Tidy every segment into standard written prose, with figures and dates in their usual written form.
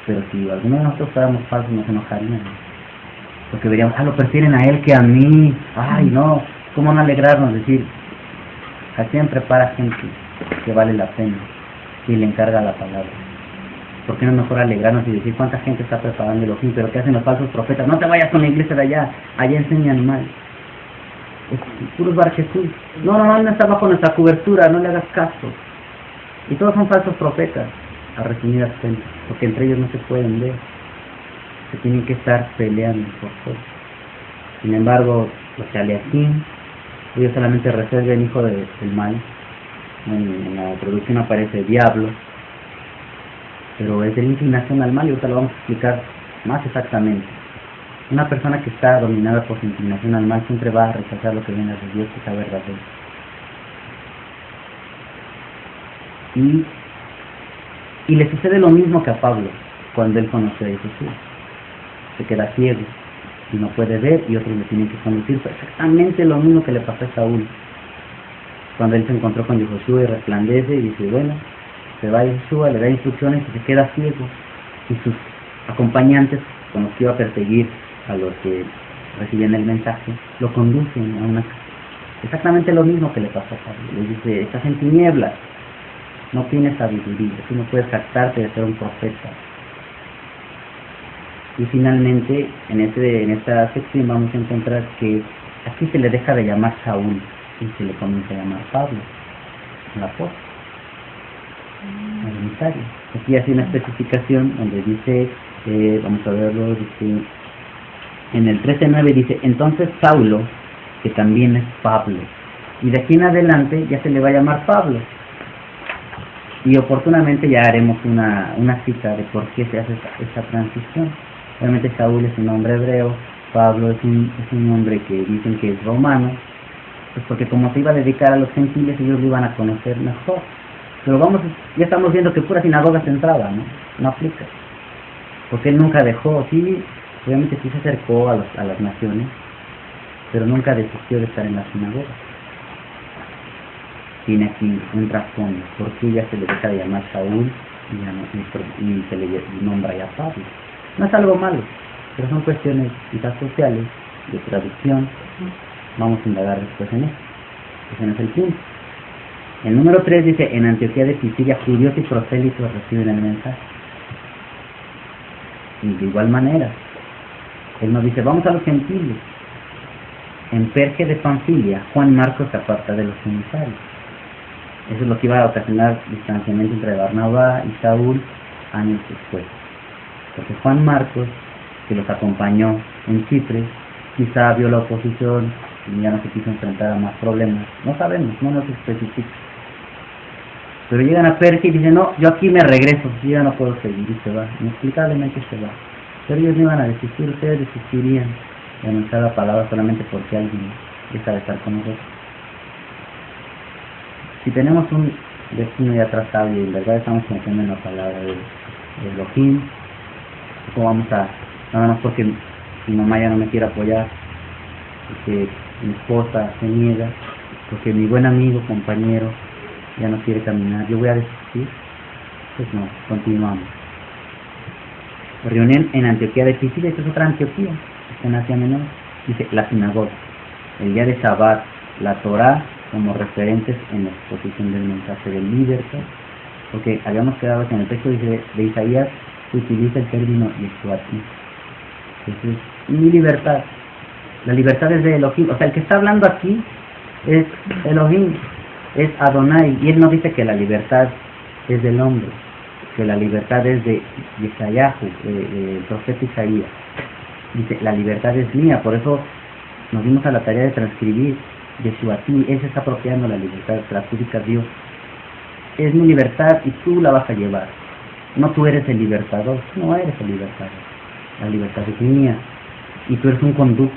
Pero si alguno de nosotros fuéramos falsos, nos enojarían. Porque veríamos, lo prefieren a él que a mí. Ay, no, ¿cómo no alegrarnos? Decir, Hashem prepara gente que vale la pena y le encarga la palabra. ¿Por qué no mejor alegrarnos y decir cuánta gente está preparando el ojín? Pero ¿qué hacen los falsos profetas? No te vayas con la iglesia de allá enseñan mal. Es puro bar Jesús. No está bajo nuestra cobertura, no le hagas caso. Y todos son falsos profetas, a resumidas cuentas, porque entre ellos no se pueden ver. Se tienen que estar peleando por todo. Sin embargo, los Shaliachim, ellos solamente resuelven hijo del mal. En la traducción aparece diablo, pero es de la inclinación al mal, y ahorita lo vamos a explicar más exactamente. Una persona que está dominada por su inclinación al mal siempre va a rechazar lo que viene de Dios, que es la verdadera. Y le sucede lo mismo que a Pablo cuando él conoció a Jesús. Se queda ciego y no puede ver, y otros le tienen que conducir. Fue exactamente lo mismo que le pasó a Saúl cuando él se encontró con Josué y resplandece y dice, bueno, se va a Josué, le da instrucciones y se queda ciego, y sus acompañantes, con los que iba a perseguir a los que recibían el mensaje, lo conducen a una casa. Exactamente lo mismo que le pasó a Pablo. Le dice, estás en tinieblas, no tienes sabiduría, tú no puedes jactarte de ser un profeta. Y finalmente, en esta sección vamos a encontrar que aquí se le deja de llamar Saúl y se le comienza a llamar Pablo, el apóstol, el emisario. Aquí hace una especificación donde dice, vamos a verlo, dice, en el 13:9 dice, entonces Saulo, que también es Pablo, y de aquí en adelante ya se le va a llamar Pablo. Y oportunamente ya haremos una cita de por qué se hace esa transición. Obviamente Saúl es un nombre hebreo, Pablo es un nombre que dicen que es romano, pues porque como se iba a dedicar a los gentiles, ellos lo iban a conocer mejor. Pero ya estamos viendo que pura sinagoga se entraba, no aplica. Porque él nunca dejó, sí, obviamente sí se acercó a las naciones, pero nunca desistió de estar en la sinagoga. Tiene aquí un trasfondo, porque ya se le deja de llamar Saúl y se le nombra ya Pablo. No es algo malo, pero son cuestiones quizás sociales, de traducción. Vamos a indagar después en esto. Ese no es el punto. El número 3 dice, en Antioquía de Pisidia, judíos y prosélitos reciben el mensaje. Y de igual manera, él nos dice, vamos a los gentiles. En Perge de Panfilia, Juan Marcos se aparta de los emisarios. Eso es lo que iba a ocasionar distanciamiento entre Barnabá y Saúl años después. Porque Juan Marcos, que los acompañó en Chipre, quizá vio la oposición y ya no se quiso enfrentar a más problemas. No sabemos, no nos especifica. Pero llegan a Perge y dicen, no, yo aquí me regreso, yo ya no puedo seguir, y se va. Inexplicablemente se va. Pero ellos no iban a desistir, ustedes desistirían de anunciar la palabra solamente porque alguien deja de estar con nosotros. Si tenemos un destino ya trazado y en verdad estamos confiando en la palabra de Elohim, ¿cómo vamos a, nada más porque mi mamá ya no me quiere apoyar, porque mi esposa se niega, porque mi buen amigo, compañero, ya no quiere caminar, yo voy a desistir? Pues no, continuamos. Reunión en Antioquía de Pisidia, esta es otra Antioquía, está en Asia Menor, dice la sinagoga, el día de Shabbat, la Torá como referentes en la exposición del mensaje de libertad, porque habíamos quedado que en el texto de Isaías se utiliza el término Yeshuati. Entonces, mi libertad, la libertad es de Elohim, o sea, el que está hablando aquí es Elohim, es Adonai, y él no dice que la libertad es del hombre, que la libertad es de Yesayahu, el profeta Isaías. Dice, la libertad es mía, por eso nos dimos a la tarea de transcribir Yeshuati, él se está apropiando la libertad, la adjudica Dios. Es mi libertad y tú la vas a llevar. No tú eres el libertador, tú no eres el libertador. La libertad es mía y tú eres un conducto.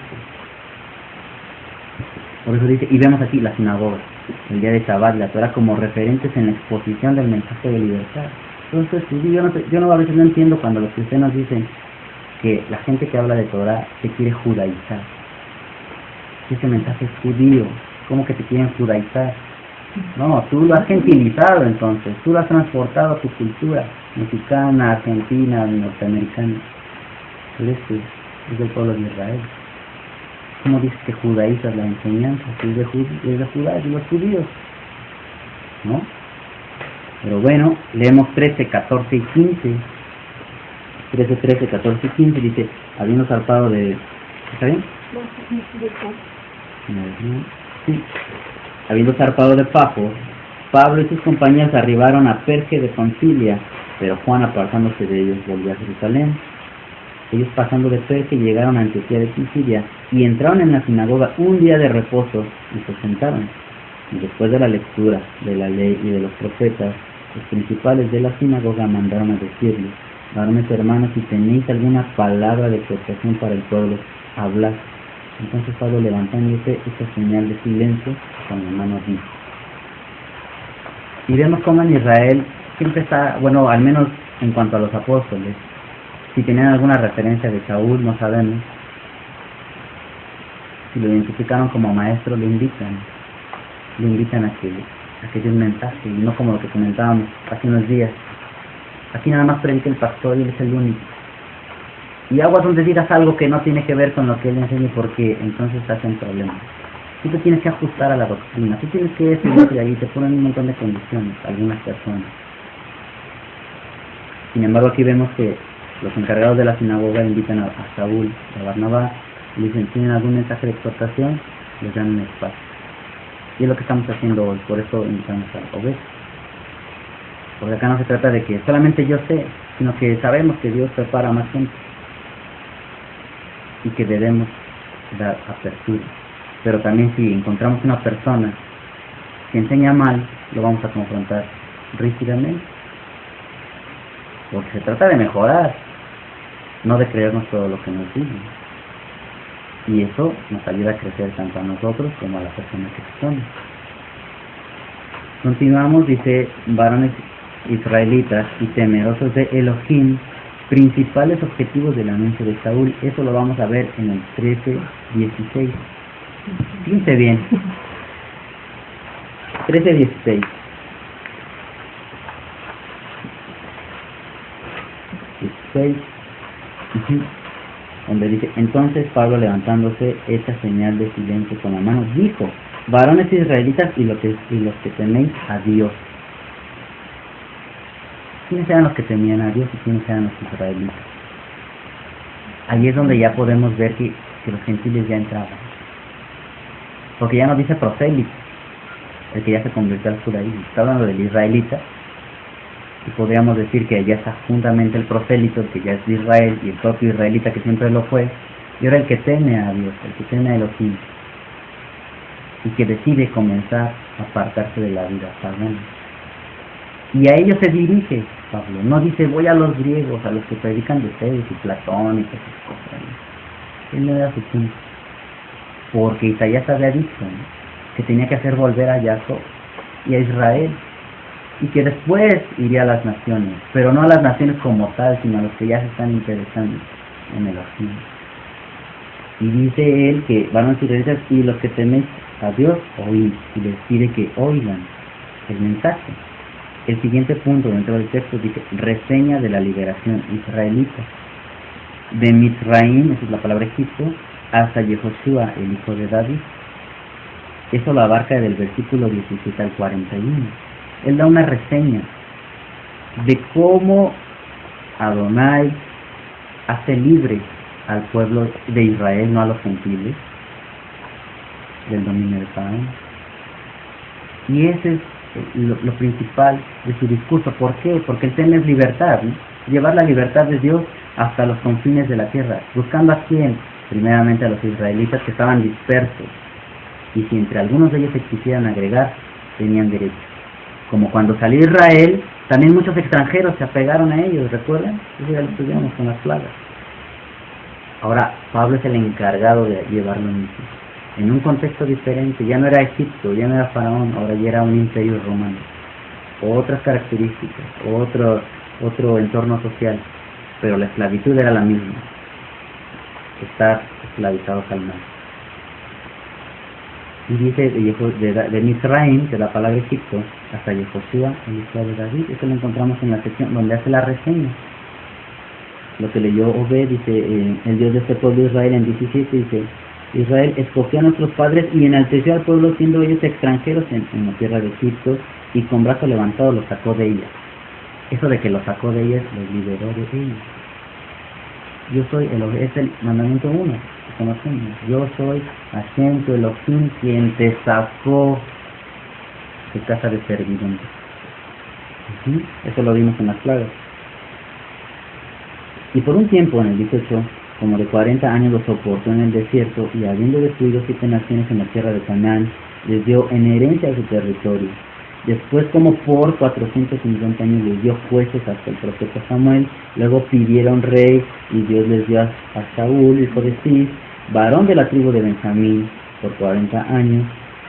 Por eso dice, y vemos aquí la sinagoga, el día de Shabbat, la Torah como referentes en la exposición del mensaje de libertad. Entonces, yo a veces no entiendo cuando los cristianos dicen que la gente que habla de Torah se quiere judaizar. Ese mensaje es judío, ¿cómo que te quieren judaizar? No, tú lo has gentilizado entonces, tú lo has transportado a tu cultura mexicana, argentina, norteamericana. Tú eres, es del pueblo de Israel. ¿Cómo dices que judaizas la enseñanza? Si es de Judá, es de los judíos, ¿no? Pero bueno, leemos 13, 14 y 15. 13, 13, 14 y 15 dice, habiendo zarpado de... ¿Está bien? Sí. Habiendo zarpado de Pafos, Pablo y sus compañeros arribaron a Perge de Panfilia, pero Juan, apartándose de ellos, volvió a Jerusalén. Ellos, pasando de Perge, llegaron a Antioquía de Pisidia y entraron en la sinagoga un día de reposo y se sentaron. Y después de la lectura de la ley y de los profetas, los principales de la sinagoga mandaron a decirles: varones hermanos, si tenéis alguna palabra de exhortación para el pueblo, hablad. Entonces Pablo, levantándose, hizo señal de silencio, con la mano dijo. Y vemos cómo en Israel siempre está, bueno, al menos en cuanto a los apóstoles, si tenían alguna referencia de Saúl, no sabemos. Si lo identificaron como maestro, lo invitan a que dé un mensaje, y no como lo que comentábamos hace unos días. Aquí nada más predica el pastor y él es el único. Y aguas donde digas algo que no tiene que ver con lo que él enseña, porque entonces te hacen problemas. Tú te tienes que ajustar a la doctrina, tú tienes que decir, y ahí te ponen un montón de condiciones, algunas personas. Sin embargo, aquí vemos que los encargados de la sinagoga invitan a Saúl, a Barnabás, y dicen, ¿tienen algún mensaje de exhortación? Les dan un espacio. Y es lo que estamos haciendo hoy, por eso invitamos a Obed. Porque acá no se trata de que solamente yo sé, sino que sabemos que Dios prepara a más gente y que debemos dar apertura. Pero también si encontramos una persona que enseña mal, lo vamos a confrontar rígidamente, porque se trata de mejorar, no de creernos todo lo que nos dicen. Y eso nos ayuda a crecer tanto a nosotros como a la persona que expone. Continuamos, dice, varones israelitas y temerosos de Elohim, principales objetivos del anuncio de Saúl. Eso lo vamos a ver en el 13:16. Fíjense bien. 13:16. 16. Donde dice, entonces Pablo, levantándose, hecha señal de silencio con la mano, dijo: varones israelitas y los que teméis a Dios. ¿Quiénes eran los que temían a Dios y quiénes eran los israelitas? Ahí es donde ya podemos ver que los gentiles ya entraban. Porque ya no dice prosélito, el que ya se convirtió al judaísmo. Está hablando del israelita. Y podríamos decir que ya está juntamente el prosélito, el que ya es de Israel, y el propio israelita que siempre lo fue, y ahora el que teme a Dios, el que teme a Elohim, y que decide comenzar a apartarse de la vida pagana. Y a ellos se dirige Pablo, no dice voy a los griegos, a los que predican de Zeus y Platón y todas esas cosas. Él no era su punto, porque Isaías había dicho, ¿no?, que tenía que hacer volver a Jacob y a Israel, y que después iría a las naciones, pero no a las naciones como tal, sino a los que ya se están interesando en el Elohim. Y dice él que van a ser y los que temen a Dios, oíd, y les pide que oigan el mensaje. El siguiente punto dentro del texto dice, reseña de la liberación israelita. De Mitzraim, esa es la palabra Egipto, hasta Yehoshua, el hijo de David. Eso lo abarca del versículo 17 al 41. Él da una reseña de cómo Adonai hace libre al pueblo de Israel, no a los gentiles, del dominio de Faraón. Y ese es lo principal de su discurso. ¿Por qué? Porque el tema es libertad, ¿no? Llevar la libertad de Dios hasta los confines de la tierra. ¿Buscando a quién? Primeramente a los israelitas que estaban dispersos. Y si entre algunos de ellos se quisieran agregar, tenían derecho. Como cuando salió Israel, también muchos extranjeros se apegaron a ellos, ¿recuerdan? Eso ya lo estudiamos con las plagas. Ahora, Pablo es el encargado de llevarlo en un contexto diferente. Ya no era Egipto, ya no era Faraón, ahora ya era un imperio romano. Otras características, otro entorno social, pero la esclavitud era la misma. Estar esclavizados al mal. Y dice de Misraim, de la palabra Egipto, hasta Yehoshua, el hijo de David. Eso lo encontramos en la sección donde hace la reseña. Lo que leyó Obed, dice, el Dios de este pueblo de Israel en 17, dice, Israel escogió a nuestros padres y enalteció al pueblo siendo ellos extranjeros en la tierra de Egipto, y con brazo levantado los sacó de ella. Eso de que los sacó de ellas, los liberó de ellos. Yo soy es el mandamiento 1, que conocemos. Yo soy Hashem, tu Elohim, quien te sacó de casa de servidumbre. Eso lo vimos en las plagas. Y por un tiempo, en el 18, como de 40 años, los soportó en el desierto, y habiendo destruido 7 naciones en la tierra de Canaán, les dio en herencia a su territorio. Después, como por 450 años, les dio jueces hasta el profeta Samuel. Luego pidieron rey, y Dios les dio a Saúl, hijo de Cis, varón de la tribu de Benjamín, por 40 años.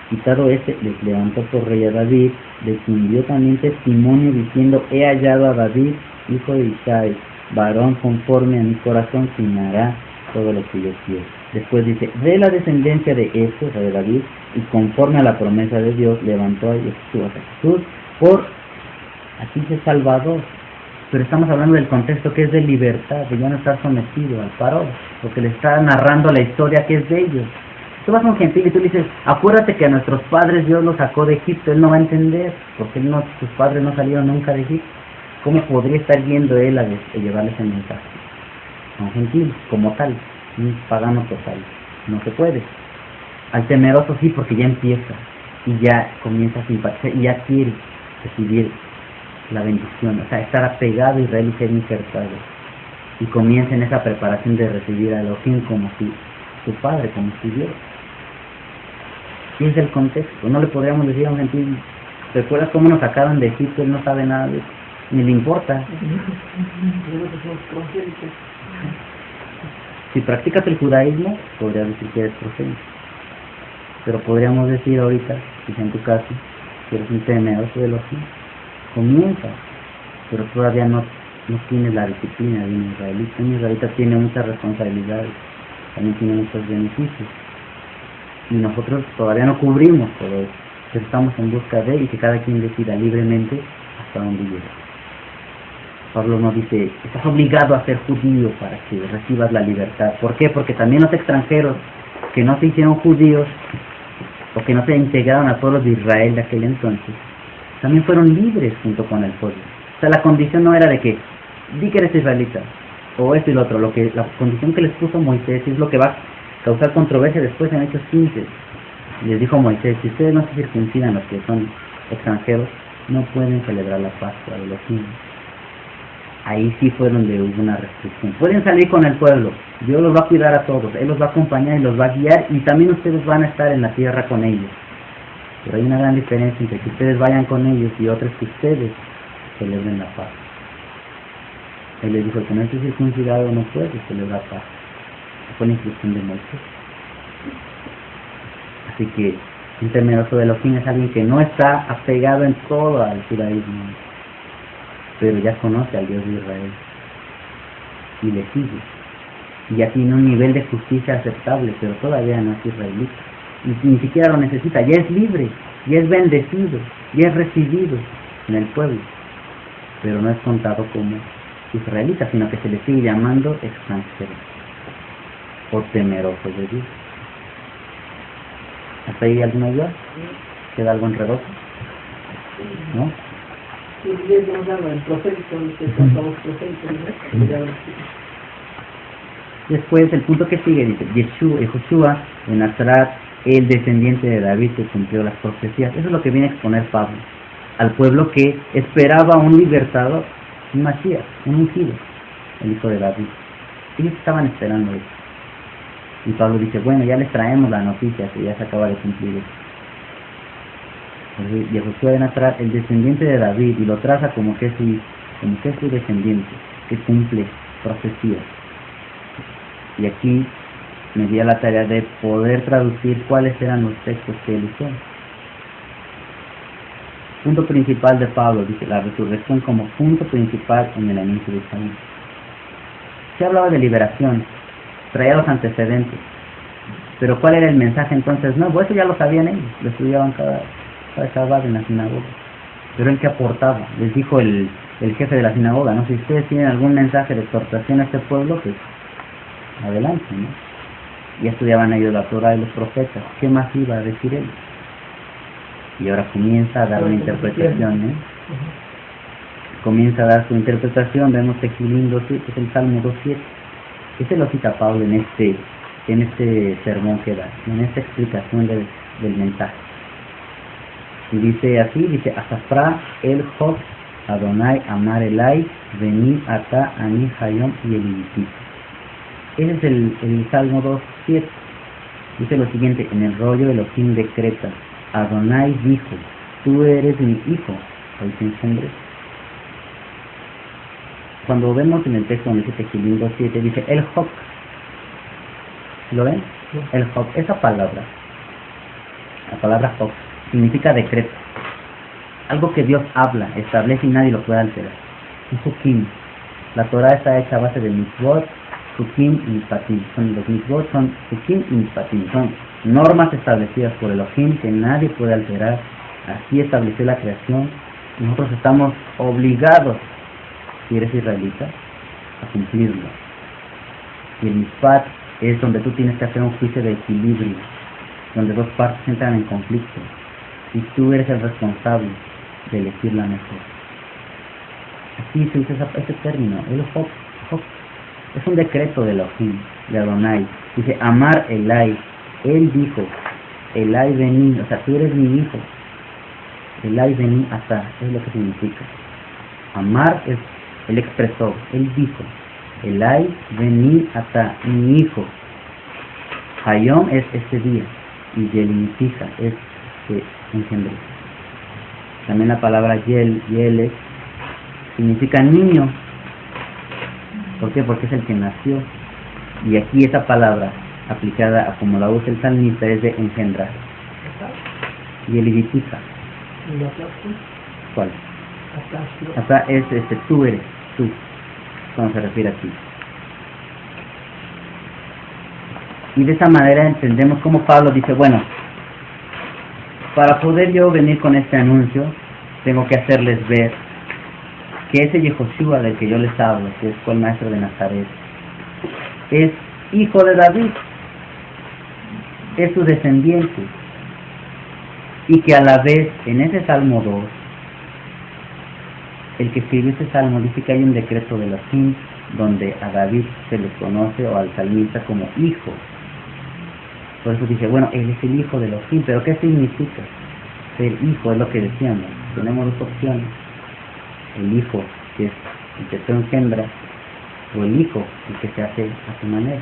Quitado este, les levantó por rey a David, de quien dio también testimonio, diciendo, he hallado a David, hijo de Isaí, varón conforme a mi corazón, quien hará todo lo que yo quiero. Después dice, de la descendencia de este, o sea, de David, y conforme a la promesa de Dios, levantó a Jesús por, aquí dice Salvador, pero estamos hablando del contexto que es de libertad, de ya no estar sometido al faraón, porque le está narrando la historia que es de ellos. Tú vas a un gentil y tú le dices, acuérdate que a nuestros padres Dios los sacó de Egipto. Él no va a entender, porque sus padres no salieron nunca de Egipto. ¿Cómo podría estar viendo él a llevarles el mensaje? A un gentil, como tal, un pagano total. No se puede. Al temeroso sí, porque ya empieza, y ya comienza a simpatizar, y ya quiere recibir la bendición, o sea, estar apegado a Israel y ser insertado. Y comienza en esa preparación de recibir a Elohim como su padre, como su Dios. ¿Qué es el contexto? No le podríamos decir a un gentil, ¿recuerdas cómo nos sacaron de Egipto? Él no sabe nada de eso, ni le importa. Si practicas el judaísmo, podrías decir que eres prosélito. Pero podríamos decir ahorita, si en tu caso, que eres un temeroso de Elohim, comienza, pero todavía no tienes la disciplina de un israelita. Un israelita tiene muchas responsabilidades, también tiene muchos beneficios, y nosotros todavía no cubrimos todo eso, pero estamos en busca de, y que cada quien decida libremente hasta dónde llega. Pablo nos dice, estás obligado a ser judío para que recibas la libertad. ¿Por qué? Porque también los extranjeros que no se hicieron judíos, o que no se integraron a pueblos de Israel de aquel entonces, también fueron libres junto con el pueblo. O sea, la condición no era de que, di que eres israelita, o esto y lo otro. La condición que les puso Moisés es lo que va a causar controversia después en Hechos 15. Les dijo Moisés, si ustedes no se circuncidan, los que son extranjeros, no pueden celebrar la Pascua de los niños. Ahí sí fue donde hubo una restricción. Pueden salir con el pueblo, Dios los va a cuidar a todos, Él los va a acompañar y los va a guiar, y también ustedes van a estar en la tierra con ellos. Pero hay una gran diferencia entre que ustedes vayan con ellos y otras que ustedes celebren la paz. Él les dijo que no esté circuncidado no puede celebrar paz. Fue la instrucción de Moisés. Así que un temeroso de Elohim es alguien que no está apegado en todo al judaísmo, pero ya conoce al Dios de Israel y le sigue, y ya tiene un nivel de justicia aceptable, pero todavía no es israelita, y ni siquiera lo necesita. Ya es libre, ya es bendecido, ya es recibido en el pueblo, pero no es contado como israelita, sino que se le sigue llamando extranjero o temeroso de Dios. ¿Hasta ahí alguna duda? ¿Queda algo enredoso? ¿No? Después el punto que sigue dice, Yehoshua de Nazaret, el descendiente de David, que cumplió las profecías. Eso es lo que viene a exponer Pablo al pueblo que esperaba un libertador, un Mashiach, un ungido, el hijo de David. Ellos estaban esperando eso. Y Pablo dice, bueno, ya les traemos la noticia que ya se acaba de cumplir eso. Yehoshua de Nazaret, el descendiente de David, y lo traza como que es su descendiente, que cumple profecías. Y aquí me di a la tarea de poder traducir cuáles eran los textos que él usó. Punto principal de Pablo, dice la resurrección como punto principal en el anuncio de Isaías. Se hablaba de liberación, traía los antecedentes. Pero ¿cuál era el mensaje entonces? No, pues eso ya lo sabían ellos, lo estudiaban cada sábado en la sinagoga. Pero él que aportaba, les dijo el jefe de la sinagoga, ¿no? Si ustedes tienen algún mensaje de exhortación a este pueblo, pues adelante, ¿no? Ya estudiaban ellos la Torah y los profetas, ¿qué más iba a decir él? Y ahora comienza a dar una interpretación, ¿eh? Comienza a dar su interpretación, vemos Tequilín 2.7, es el Salmo 2.7. Ese lo cita Pablo en este sermón que da, en esta explicación del mensaje. Y dice así, dice, Asafra el Job, Adonai Amar Elai, Veni Ata Ani Hayom y Eliviti. Ese es el Salmo 2.7. Dice lo siguiente, en el rollo de Elohim decreta, Adonai dijo, tú eres mi hijo, hoy te engendré. Cuando vemos en el texto donde dice Tequilín 2.7, dice el Job. ¿Lo ven? Sí. El Job, esa palabra, la palabra Job, significa decreto. Algo que Dios habla, establece y nadie lo puede alterar. Un Hukim. La Torah está hecha a base de mitzvot, Hukim y Mishpatim. Los mitzvot son Hukim y Mishpatim. Son normas establecidas por Elohim que nadie puede alterar. Así estableció la creación. Nosotros estamos obligados, si eres israelita, a cumplirlo. Y el Mishpat es donde tú tienes que hacer un juicio de equilibrio, donde dos partes entran en conflicto. Y tú eres el responsable de elegir la mejor. Así se usa ese término, el Job. Es un decreto de Elohim, de Adonai. Dice, Amar Elai. Él dijo, Elai vení, o sea, tú eres mi hijo. Elai vení hasta, es lo que significa. Amar es, él expresó, él dijo, Elai vení hasta mi hijo. Hayom es ese día, y Yelinifija es que engendré. También la palabra Yele significa niño. ¿Por qué? Porque es el que nació. Y aquí esa palabra aplicada a como la usa el salmista es de engendrar. Yelidifica. ¿Cuál? Hasta es tú eres, tú, cuando se refiere a ti. Y de esa manera entendemos cómo Pablo dice, bueno, para poder yo venir con este anuncio, tengo que hacerles ver que ese Yehoshua del que yo les hablo, que fue el maestro de Nazaret, es hijo de David, es su descendiente, y que a la vez, en ese Salmo 2, el que escribió ese Salmo dice que hay un decreto de Elohim donde a David se le conoce, o al salmista, como hijo. Por eso dice, bueno, él es el hijo de Elohim, pero ¿qué significa ser hijo? Es lo que decíamos, tenemos dos opciones. El hijo, que es el que se engendra, o el hijo, el que se hace a su manera.